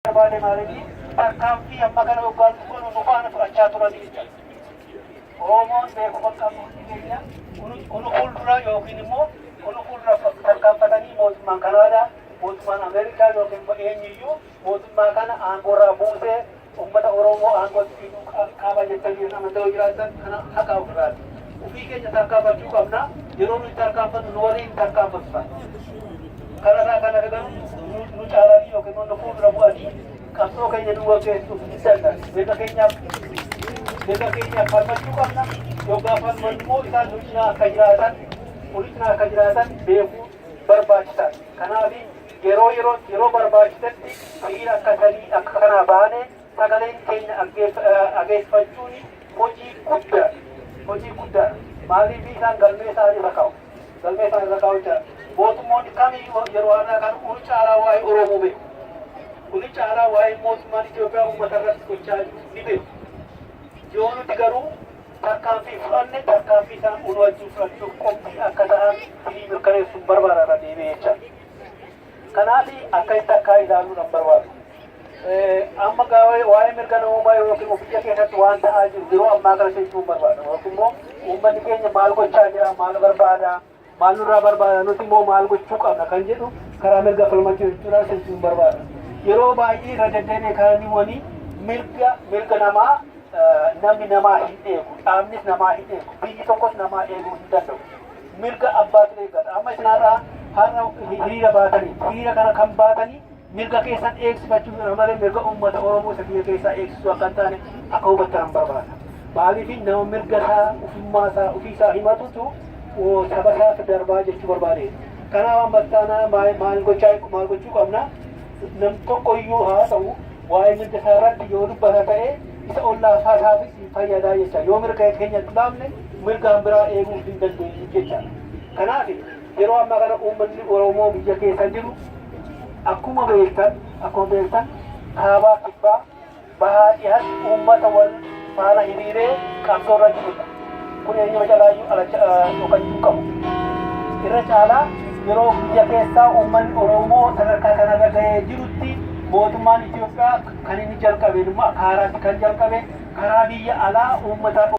Barbaade maaliif tarkaanfii amma kana waggaan kun nu faana fudhachaa turanii jechuudha. Oromoon beekuma qabu keenya kun fuuldura yookiin immoo kun fuuldura tarkaanfatanii mootummaan Kanaadaa, mootummaan Ameerikaa yookiin eenyuyyuu mootummaa kana aangoorraa buusee uummata Oromoo aangootti fiiduu qaba jettanii amantaa jiraatan kana haqa ofirraati. Ofii keenya tarkaanfachuu qabna. Yeroo nuti tarkaanfannu nu waliin tarkaanfatu. Kanarraa kana garuu nu caalanii yookiin nu fuuldura bu'anii qabsoo keenya nu waggeessuuf ni danda'a. Beeka keenyaaf falmachuu qabna. Yookaan falmannu immoo isaan nu cinaa akka jiraatan beekuu barbaachisaadha. Kanaaf yeroo barbaachisetti hiriira akka kanaa baanee sagaleen keenya dhageessifachuun hojii guddaadha. Maaliif isaan galmee isaanii irra kaa'u jechuudha. Mootummoonni kamiyyuu yeroo ammaa kana kun caalaa waa'ee Oromoo beeku. Kun caalaa waa'ee mootummaan Itoophiyaa uummata irratti gochaa jiru ni beeku. Yoo nuti garuu tarkaanfii fudhanne tarkaanfii isaan wajjin fudhachuuf qophii akka ta'an mirkaneessuun barbaada deemee jechuudha. Kanaaf akka ilaaluudhaan barbaadu. Amma waa'ee mirga namummaa yookiin biyya keessatti waan ta'aa jiru yeroo ammaa kana jechuun barbaada. Yookiin immoo uummanni keenya maal gochaa jira, maal barbaada, maal nurraa barbaada, nuti immoo maal gochuu qabna kan jedhu karaa mirga falmachuu jechuudhaan jechuun barbaada. Yeroo baay'ee irra deddeebi'ee kaaniiwwanii mirga namaa namni namaa hin eegu, dhaabnis namaa hin eegu, biyyi tokkos namaa eeguu hin danda'u. Mirga abbaatu eeggata. Amma isinarraa har'a hiriira baatanii, hiriira kana kan baatanii mirga keessan eegsifachuu malee mirga uummata Oromoo isa biyya keessaa eegsisuu akka hin taane akka hubattan barbaada. Maaliif nama mirga isaa ofii isaa himatutu saba isaaf darbaa jechuu barbaade. Kanaaf ammattaanaa maal gochuu qabna? Nam tokkoyyuu haa ta'u waa'ee mirga isaa irratti yoo dubbata ta'e isa ollaa isaafis fayyadaa jecha. Yoo mirga keenya hin dhaabne mirgaan biraa eeguu hin dandeenyu jecha. Kanaaf yeroo ammaa kana uummanni Oromoo biyya keessa jiru akkuma beektan kaabaa kibbaa bahaa dhiyaatti uummata wal faana hiriiree qabsoo irra jirudha. Kun eenyuma calaayyuu dhokachuu qabu. Irra caalaa yeroo biyya keessaa uummanni Oromoo sadarkaa kanarra gahee jirutti mootummaan Itoophiyaa kan inni jalqabe immoo haaraatti kan jalqabe karaa biyya alaa uummata